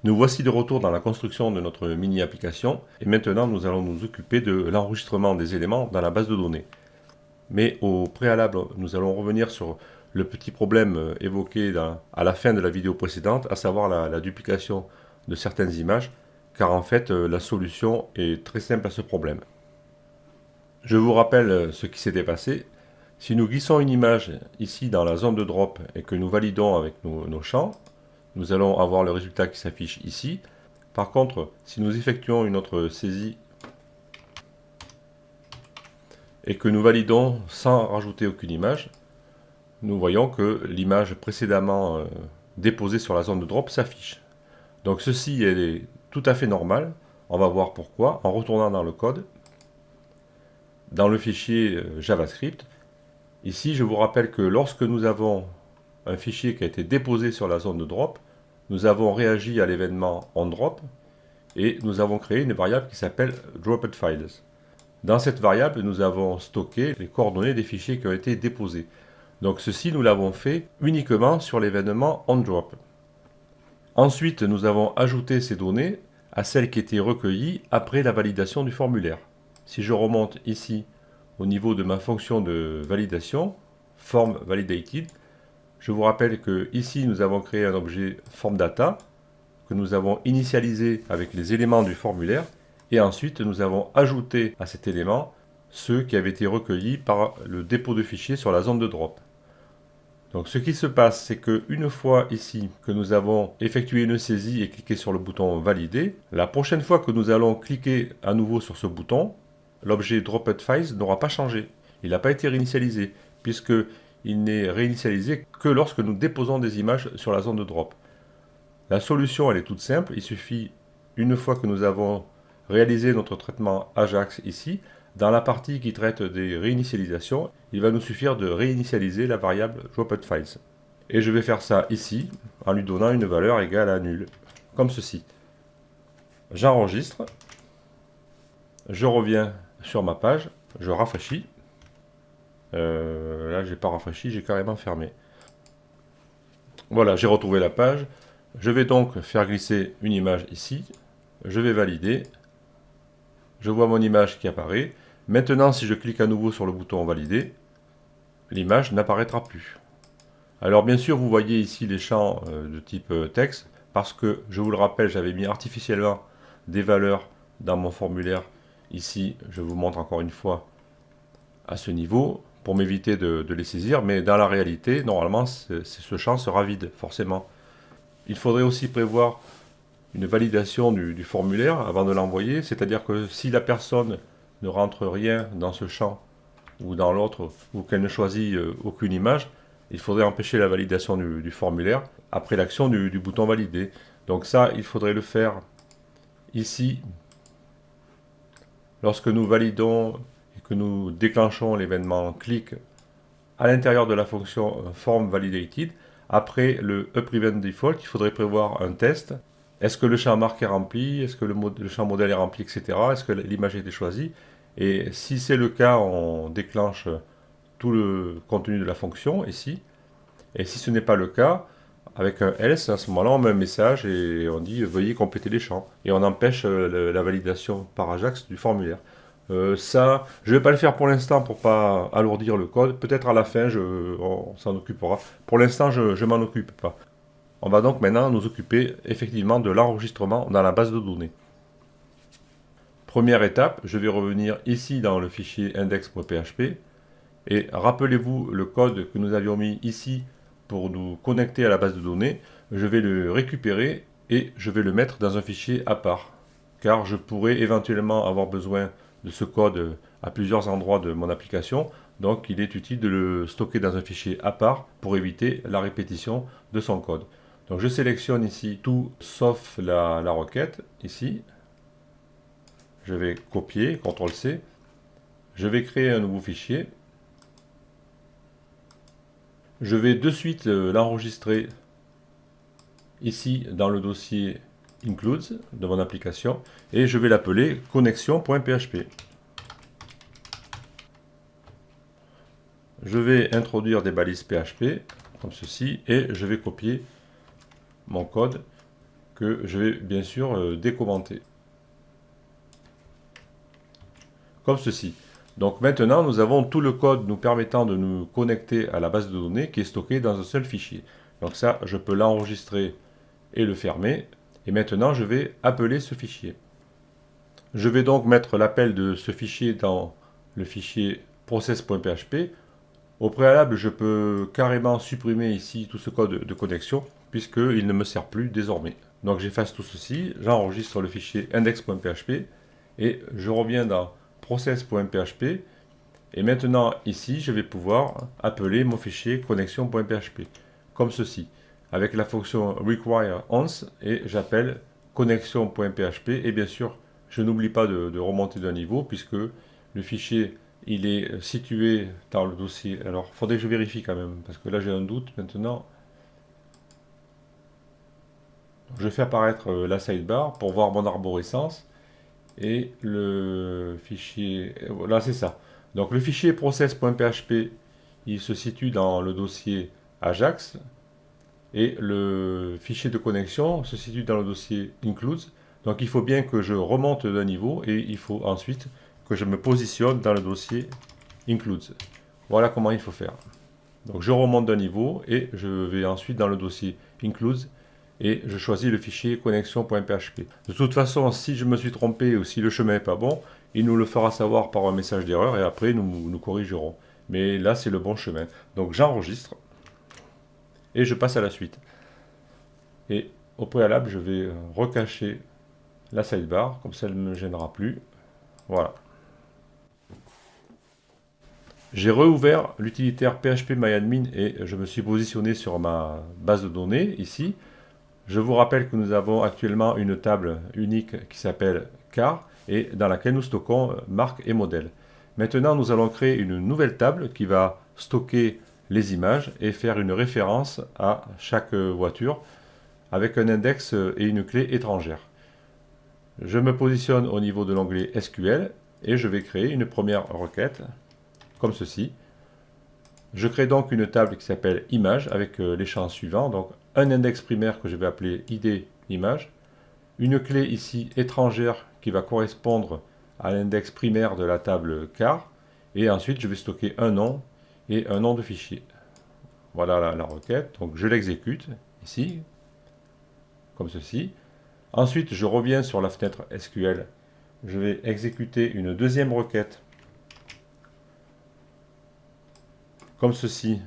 Nous voici de retour dans la construction de notre mini-application et maintenant nous allons nous occuper de l'enregistrement des éléments dans la base de données. Mais au préalable, nous allons revenir sur le petit problème évoqué à la fin de la vidéo précédente, à savoir la duplication de certaines images, car en fait la solution est très simple à ce problème. Je vous rappelle ce qui s'était passé. Si nous glissons une image ici dans la zone de drop et que nous validons avec nos champs, nous allons avoir le résultat qui s'affiche ici. Par contre, si nous effectuons une autre saisie et que nous validons sans rajouter aucune image, nous voyons que l'image précédemment déposée sur la zone de drop s'affiche. Donc ceci est tout à fait normal. On va voir pourquoi en retournant dans le code, dans le fichier JavaScript. Ici, je vous rappelle que lorsque nous avons un fichier qui a été déposé sur la zone de drop, nous avons réagi à l'événement onDrop et nous avons créé une variable qui s'appelle droppedFiles. Dans cette variable, nous avons stocké les coordonnées des fichiers qui ont été déposés. Donc ceci, nous l'avons fait uniquement sur l'événement onDrop. Ensuite, nous avons ajouté ces données à celles qui étaient recueillies après la validation du formulaire. Si je remonte ici au niveau de ma fonction de validation, formValidated, je vous rappelle que ici nous avons créé un objet formData que nous avons initialisé avec les éléments du formulaire et ensuite nous avons ajouté à cet élément ceux qui avaient été recueillis par le dépôt de fichiers sur la zone de drop. Donc ce qui se passe, c'est qu'une fois ici que nous avons effectué une saisie et cliqué sur le bouton valider, la prochaine fois que nous allons cliquer à nouveau sur ce bouton, l'objet droppedFiles n'aura pas changé. Il n'a pas été réinitialisé puisqu'il n'est réinitialisé que lorsque nous déposons des images sur la zone de drop. La solution, elle est toute simple. Il suffit, une fois que nous avons réalisé notre traitement Ajax ici, dans la partie qui traite des réinitialisations, il va nous suffire de réinitialiser la variable droppedFiles. Et je vais faire ça ici, en lui donnant une valeur égale à nul, comme ceci. J'enregistre, je reviens sur ma page, je rafraîchis. Là, j'ai pas rafraîchi, j'ai carrément fermé. Voilà, j'ai retrouvé la page. Je vais donc faire glisser une image ici. Je vais valider. Je vois mon image qui apparaît. Maintenant, si je clique à nouveau sur le bouton valider, l'image n'apparaîtra plus. Alors bien sûr, vous voyez ici les champs de type texte, parce que, je vous le rappelle, j'avais mis artificiellement des valeurs dans mon formulaire. Ici, je vous montre encore une fois à ce niveau, pour m'éviter de les saisir, mais dans la réalité, normalement, ce champ sera vide, forcément. Il faudrait aussi prévoir une validation du formulaire avant de l'envoyer, c'est-à-dire que si la personne ne rentre rien dans ce champ ou dans l'autre, ou qu'elle ne choisit aucune image, il faudrait empêcher la validation du formulaire après l'action du bouton valider. Donc ça, il faudrait le faire ici, lorsque nous validons et que nous déclenchons l'événement click à l'intérieur de la fonction formValidated. Après le upEventDefault, il faudrait prévoir un test. Est-ce que le champ marque est rempli? Est-ce que le champ modèle est rempli, etc. Est-ce que l'image a été choisie? Et si c'est le cas, on déclenche tout le contenu de la fonction ici. Et si ce n'est pas le cas, avec un else, à ce moment-là, on met un message et on dit veuillez compléter les champs. Et on empêche la validation par Ajax du formulaire. Ça, je ne vais pas le faire pour l'instant pour pas alourdir le code. Peut-être à la fin, on s'en occupera. Pour l'instant, je ne m'en occupe pas. On va donc maintenant nous occuper effectivement de l'enregistrement dans la base de données. Première étape, je vais revenir ici dans le fichier index.php et rappelez-vous le code que nous avions mis ici pour nous connecter à la base de données. Je vais le récupérer et je vais le mettre dans un fichier à part, car je pourrais éventuellement avoir besoin de ce code à plusieurs endroits de mon application, donc il est utile de le stocker dans un fichier à part pour éviter la répétition de son code. Donc je sélectionne ici tout sauf la requête, ici. Je vais copier, CTRL-C. Je vais créer un nouveau fichier. Je vais de suite l'enregistrer ici dans le dossier includes de mon application et je vais l'appeler connexion.php. Je vais introduire des balises PHP comme ceci et je vais copier mon code que je vais bien sûr décommenter. Comme ceci. Donc maintenant, nous avons tout le code nous permettant de nous connecter à la base de données qui est stockée dans un seul fichier. Donc ça, je peux l'enregistrer et le fermer. Et maintenant, je vais appeler ce fichier. Je vais donc mettre l'appel de ce fichier dans le fichier process.php. Au préalable, je peux carrément supprimer ici tout ce code de connexion puisqu'il ne me sert plus désormais. Donc j'efface tout ceci, j'enregistre le fichier index.php et je reviens dans process.php et maintenant ici je vais pouvoir appeler mon fichier connexion.php comme ceci avec la fonction require once et j'appelle connexion.php et bien sûr je n'oublie pas de remonter d'un niveau puisque le fichier il est situé dans le dossier. Alors il faudrait que je vérifie quand même parce que là j'ai un doute maintenant. Je fais apparaître la sidebar pour voir mon arborescence et le fichier, là c'est ça. Donc le fichier process.php, il se situe dans le dossier Ajax et le fichier de connexion se situe dans le dossier includes. Donc il faut bien que je remonte d'un niveau et il faut ensuite que je me positionne dans le dossier includes. Voilà comment il faut faire. Donc je remonte d'un niveau et je vais ensuite dans le dossier includes et je choisis le fichier connexion.php. De toute façon, si je me suis trompé ou si le chemin n'est pas bon, il nous le fera savoir par un message d'erreur et après nous corrigerons. Mais là, c'est le bon chemin. Donc j'enregistre et je passe à la suite. Et au préalable, je vais recacher la sidebar, comme ça elle ne me gênera plus. Voilà. J'ai réouvert l'utilitaire phpMyAdmin et je me suis positionné sur ma base de données ici. Je vous rappelle que nous avons actuellement une table unique qui s'appelle car et dans laquelle nous stockons marques et modèles. Maintenant, nous allons créer une nouvelle table qui va stocker les images et faire une référence à chaque voiture avec un index et une clé étrangère. Je me positionne au niveau de l'onglet SQL et je vais créer une première requête comme ceci. Je crée donc une table qui s'appelle image avec les champs suivants. Donc un index primaire que je vais appeler id image, une clé ici étrangère qui va correspondre à l'index primaire de la table car, et ensuite je vais stocker un nom et un nom de fichier. Voilà la requête. Donc je l'exécute ici, comme ceci. Ensuite je reviens sur la fenêtre SQL. Je vais exécuter une deuxième requête comme ceci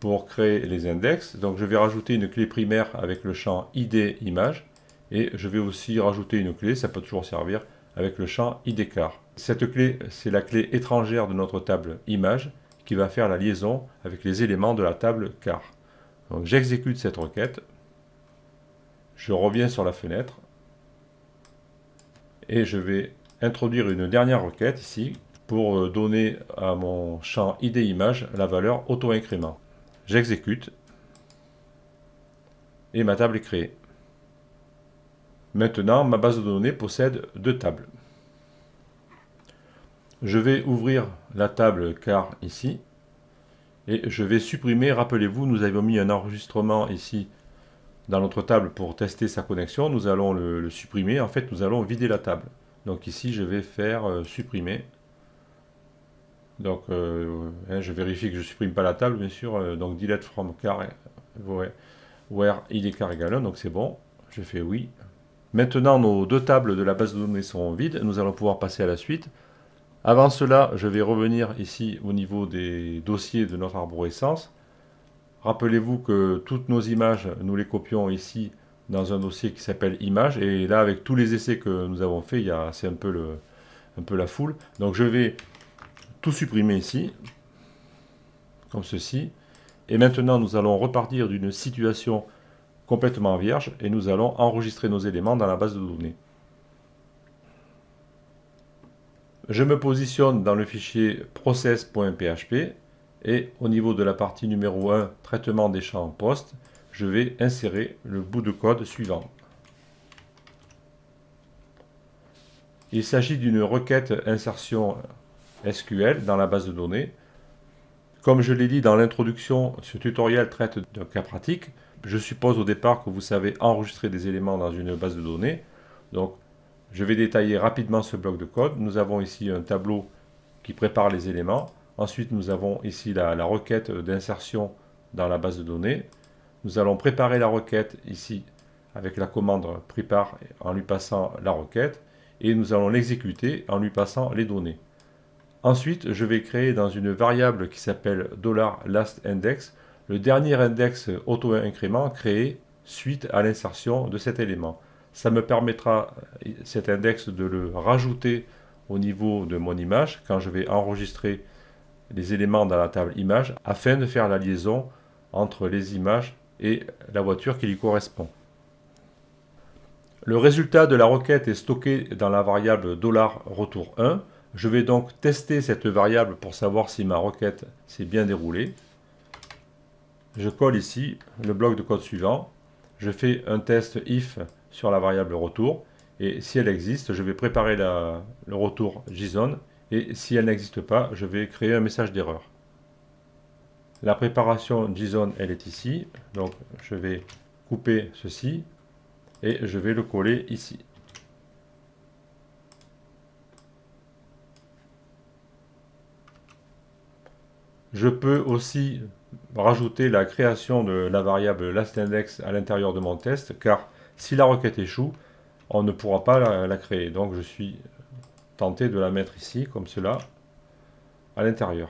pour créer les index. Donc je vais rajouter une clé primaire avec le champ id image et je vais aussi rajouter une clé, ça peut toujours servir, avec le champ id car. Cette clé, c'est la clé étrangère de notre table image qui va faire la liaison avec les éléments de la table car. Donc j'exécute cette requête, je reviens sur la fenêtre et je vais introduire une dernière requête ici pour donner à mon champ id image la valeur auto-incrément. J'exécute et ma table est créée. Maintenant, ma base de données possède deux tables. Je vais ouvrir la table car ici et je vais supprimer, rappelez-vous, nous avions mis un enregistrement ici dans notre table pour tester sa connexion. Nous allons le supprimer, en fait nous allons vider la table. Donc ici je vais faire supprimer. Donc je vérifie que je ne supprime pas la table bien sûr. Donc delete from car where id car égale 1, donc c'est bon. Je fais oui. Maintenant nos deux tables de la base de données sont vides, nous allons pouvoir passer à la suite. Avant cela, je vais revenir ici au niveau des dossiers de notre arborescence. Rappelez-vous que toutes nos images, nous les copions ici dans un dossier qui s'appelle images. Et là, avec tous les essais que nous avons fait, c'est un peu la foule. Donc je vais tout supprimer ici, comme ceci. Et maintenant, nous allons repartir d'une situation complètement vierge et nous allons enregistrer nos éléments dans la base de données. Je me positionne dans le fichier process.php et au niveau de la partie numéro 1, traitement des champs post, je vais insérer le bout de code suivant. Il s'agit d'une requête insertion SQL dans la base de données Comme je l'ai dit dans l'introduction, ce tutoriel traite d'un cas pratique. Je suppose au départ que vous savez enregistrer des éléments dans une base de données. Donc, je vais détailler rapidement ce bloc de code. Nous avons ici un tableau qui prépare les éléments. Ensuite, nous avons ici la requête d'insertion dans la base de données. Nous allons préparer la requête ici avec la commande prepare en lui passant la requête. Et nous allons l'exécuter en lui passant les données. Ensuite, je vais créer dans une variable qui s'appelle $lastIndex le dernier index auto-incrément créé suite à l'insertion de cet élément. Ça me permettra, cet index, de le rajouter au niveau de mon image quand je vais enregistrer les éléments dans la table image afin de faire la liaison entre les images et la voiture qui lui correspond. Le résultat de la requête est stocké dans la variable $retour1. Je vais donc tester cette variable pour savoir si ma requête s'est bien déroulée. Je colle ici le bloc de code suivant. Je fais un test if sur la variable retour. Et si elle existe, je vais préparer le retour JSON. Et si elle n'existe pas, je vais créer un message d'erreur. La préparation JSON, elle est ici. Donc je vais couper ceci et je vais le coller ici. Je peux aussi rajouter la création de la variable lastIndex à l'intérieur de mon test, car si la requête échoue, on ne pourra pas la créer. Donc je suis tenté de la mettre ici, comme cela, à l'intérieur.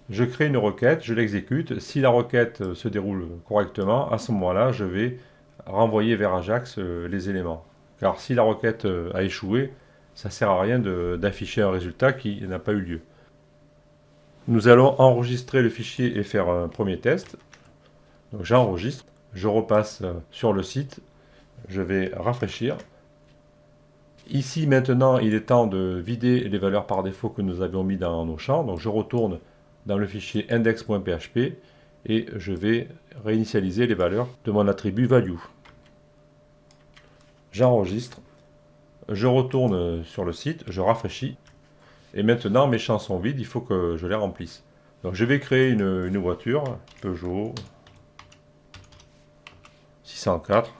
Je crée une requête, je l'exécute. Si la requête se déroule correctement, à ce moment-là, je vais renvoyer vers Ajax les éléments. Car si la requête a échoué, ça ne sert à rien d'afficher un résultat qui n'a pas eu lieu. Nous allons enregistrer le fichier et faire un premier test. Donc j'enregistre, je repasse sur le site, je vais rafraîchir. Ici maintenant il est temps de vider les valeurs par défaut que nous avions mis dans nos champs. Donc je retourne dans le fichier index.php et je vais réinitialiser les valeurs de mon attribut value. J'enregistre, je retourne sur le site, je rafraîchis. Et maintenant, mes champs sont vides, il faut que je les remplisse. Donc je vais créer une voiture, Peugeot 604.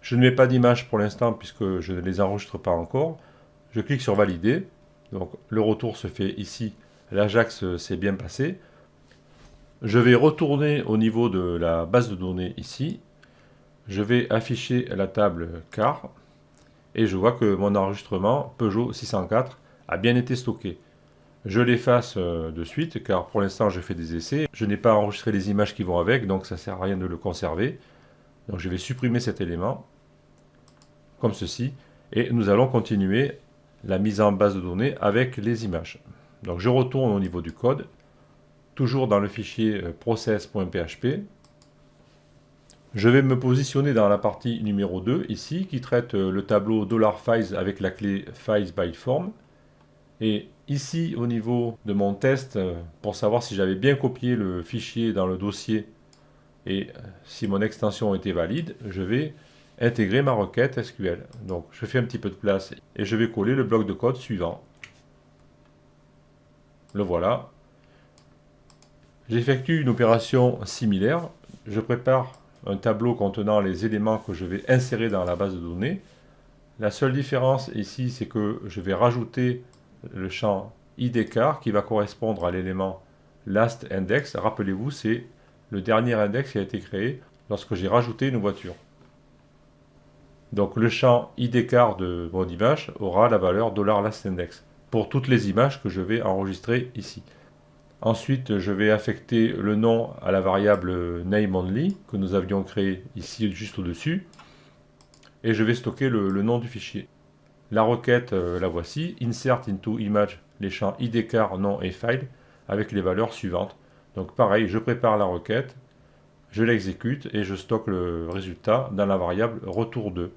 Je ne mets pas d'image pour l'instant puisque je ne les enregistre pas encore. Je clique sur valider. Donc le retour se fait ici. L'Ajax s'est bien passé. Je vais retourner au niveau de la base de données ici. Je vais afficher la table car. Et je vois que mon enregistrement Peugeot 604 a bien été stocké. Je l'efface de suite car pour l'instant je fais des essais. Je n'ai pas enregistré les images qui vont avec, donc ça ne sert à rien de le conserver. Donc je vais supprimer cet élément, comme ceci, et nous allons continuer la mise en base de données avec les images. Donc je retourne au niveau du code, toujours dans le fichier process.php. Je vais me positionner dans la partie numéro 2 ici, qui traite le tableau $files avec la clé files by form. Et ici, au niveau de mon test, pour savoir si j'avais bien copié le fichier dans le dossier et si mon extension était valide, je vais intégrer ma requête SQL. Donc, je fais un petit peu de place et je vais coller le bloc de code suivant. Le voilà. J'effectue une opération similaire. Je prépare un tableau contenant les éléments que je vais insérer dans la base de données. La seule différence ici, c'est que je vais rajouter le champ idCar qui va correspondre à l'élément lastIndex. Rappelez-vous, c'est le dernier index qui a été créé lorsque j'ai rajouté une voiture. Donc le champ idCar de mon image aura la valeur $lastIndex pour toutes les images que je vais enregistrer ici. Ensuite, je vais affecter le nom à la variable nameOnly que nous avions créé ici juste au-dessus. Et je vais stocker le nom du fichier. La requête, la voici, insert into image les champs idCar, nom et file avec les valeurs suivantes. Donc pareil, je prépare la requête, je l'exécute et je stocke le résultat dans la variable retour2.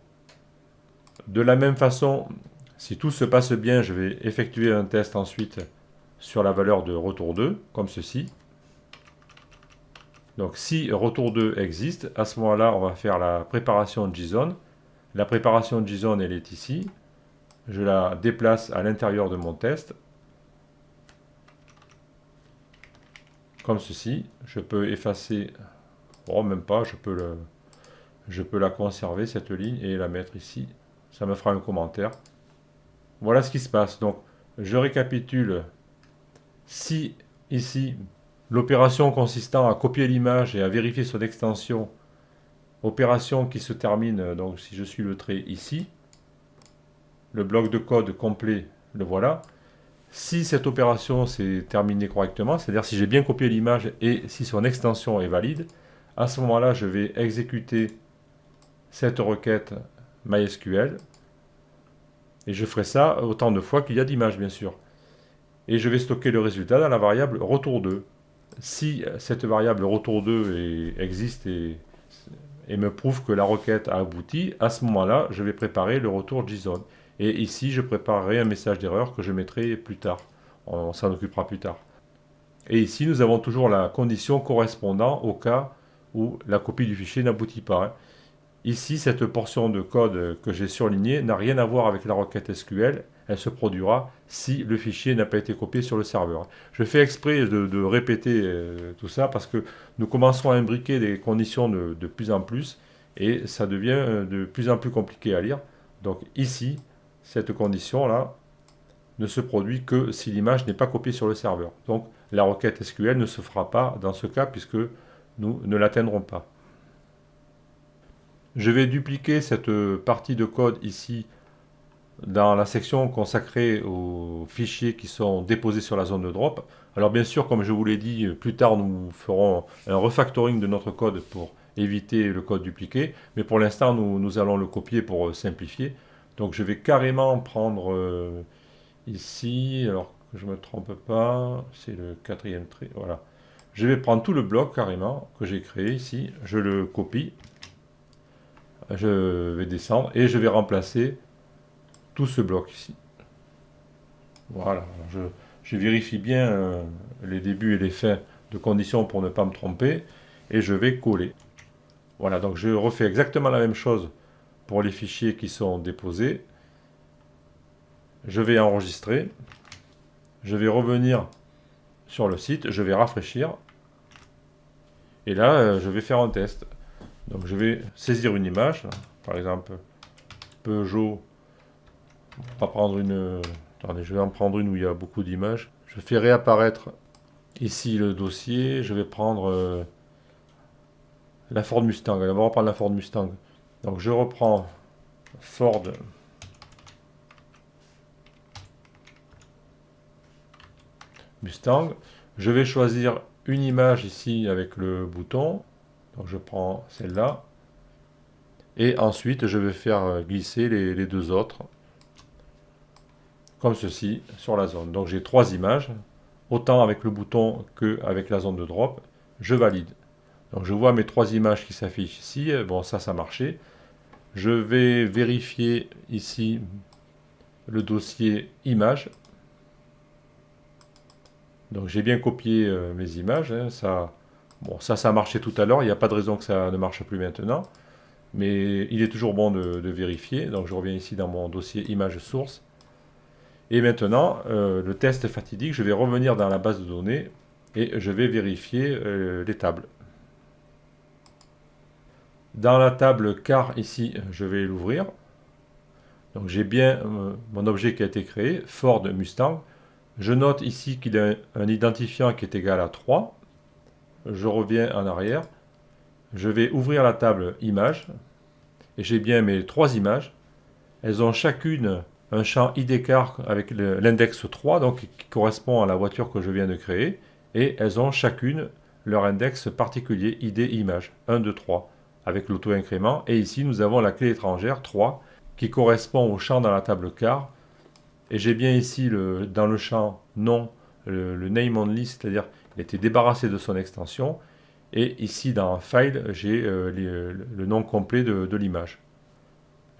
De la même façon, si tout se passe bien, je vais effectuer un test ensuite sur la valeur de retour2, comme ceci. Donc si retour2 existe, à ce moment-là, on va faire la préparation JSON. La préparation JSON, elle est ici. Je la déplace à l'intérieur de mon test. comme ceci. Je peux effacer, oh même pas, je peux la conserver cette ligne et la mettre ici. Ça me fera un commentaire. Voilà ce qui se passe. Donc je récapitule. Si ici l'opération consistant à copier l'image et à vérifier son extension, opération qui se termine, donc si je suis le trait ici, le bloc de code complet, le voilà. Si cette opération s'est terminée correctement, c'est-à-dire si j'ai bien copié l'image et si son extension est valide, à ce moment-là, je vais exécuter cette requête MySQL et je ferai ça autant de fois qu'il y a d'images, bien sûr. Et je vais stocker le résultat dans la variable retour2. Si cette variable retour2 existe et me prouve que la requête a abouti, à ce moment-là, je vais préparer le retour JSON. Et ici, je préparerai un message d'erreur que je mettrai plus tard. On s'en occupera plus tard. Et ici, nous avons toujours la condition correspondant au cas où la copie du fichier n'aboutit pas. Ici, cette portion de code que j'ai surlignée n'a rien à voir avec la requête SQL. Elle se produira si le fichier n'a pas été copié sur le serveur. Je fais exprès de répéter tout ça parce que nous commençons à imbriquer des conditions de plus en plus et ça devient de plus en plus compliqué à lire. Donc ici, cette condition-là ne se produit que si l'image n'est pas copiée sur le serveur. Donc la requête SQL ne se fera pas dans ce cas puisque nous ne l'atteindrons pas. Je vais dupliquer cette partie de code ici dans la section consacrée aux fichiers qui sont déposés sur la zone de drop. Alors bien sûr, comme je vous l'ai dit, plus tard nous ferons un refactoring de notre code pour éviter le code dupliqué, mais pour l'instant nous allons le copier pour simplifier. Donc je vais carrément prendre ici, alors que je ne me trompe pas, c'est le quatrième trait, voilà. Je vais prendre tout le bloc carrément que j'ai créé ici, je le copie, je vais descendre et je vais remplacer tout ce bloc ici. Voilà, je vérifie bien les débuts et les fins de conditions pour ne pas me tromper et je vais coller. Voilà, donc je refais exactement la même chose pour les fichiers qui sont déposés. Je vais enregistrer, je vais revenir sur le site, je vais rafraîchir et là je vais faire un test. Donc je vais saisir une image, par exemple Peugeot. On va prendre une. Attendez, je vais en prendre une où il y a beaucoup d'images. Je fais réapparaître ici le dossier. Je vais prendre la Ford Mustang. Allez, on va reprendre la Ford Mustang. Donc je reprends Ford Mustang. Je vais choisir une image ici avec le bouton. Donc je prends celle-là. Et ensuite, je vais faire glisser les deux autres comme ceci sur la zone. Donc j'ai trois images, autant avec le bouton qu'avec la zone de drop. Je valide. Donc je vois mes trois images qui s'affichent ici. Bon, ça marchait. Je vais vérifier ici le dossier images. Donc j'ai bien copié mes images. Bon, ça marchait tout à l'heure. Il n'y a pas de raison que ça ne marche plus maintenant. Mais il est toujours bon de vérifier. Donc je reviens ici dans mon dossier images source. Et maintenant, le test fatidique, je vais revenir dans la base de données et je vais vérifier les tables. Dans la table car ici, je vais l'ouvrir. Donc j'ai bien mon objet qui a été créé, Ford Mustang. Je note ici qu'il a un identifiant qui est égal à 3. Je reviens en arrière. Je vais ouvrir la table images. Et j'ai bien mes trois images. Elles ont chacune un champ ID-car avec l'index 3, donc qui correspond à la voiture que je viens de créer. Et elles ont chacune leur index particulier ID image 1, 2, 3 avec l'auto-incrément. Et ici, nous avons la clé étrangère 3 qui correspond au champ dans la table car. Et j'ai bien ici dans le champ nom le name only, c'est-à-dire il a été débarrassé de son extension. Et ici dans File, j'ai le nom complet de l'image.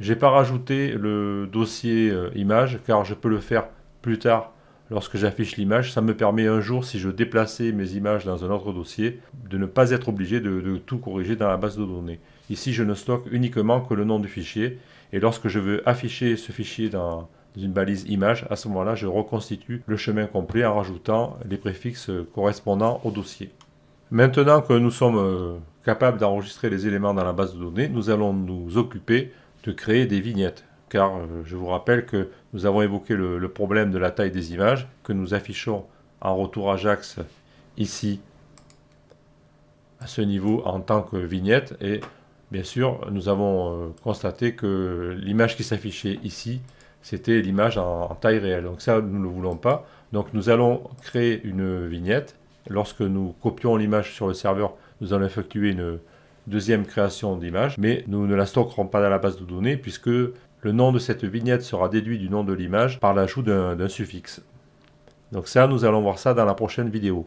Je n'ai pas rajouté le dossier image car je peux le faire plus tard lorsque j'affiche l'image. Ça me permet un jour, si je déplaçais mes images dans un autre dossier, de ne pas être obligé de tout corriger dans la base de données. Ici, je ne stocke uniquement que le nom du fichier. Et lorsque je veux afficher ce fichier dans une balise image, à ce moment-là, je reconstitue le chemin complet en rajoutant les préfixes correspondant au dossier. Maintenant que nous sommes capables d'enregistrer les éléments dans la base de données, nous allons nous occuper de créer des vignettes. Car je vous rappelle que nous avons évoqué le problème de la taille des images que nous affichons en retour Ajax ici à ce niveau en tant que vignette, et bien sûr nous avons constaté que l'image qui s'affichait ici c'était l'image en taille réelle, donc ça nous ne le voulons pas. Donc nous allons créer une vignette. Lorsque nous copions l'image sur le serveur, nous allons effectuer une deuxième création d'image, mais nous ne la stockerons pas dans la base de données puisque le nom de cette vignette sera déduit du nom de l'image par l'ajout d'un suffixe. Donc ça, nous allons voir ça dans la prochaine vidéo.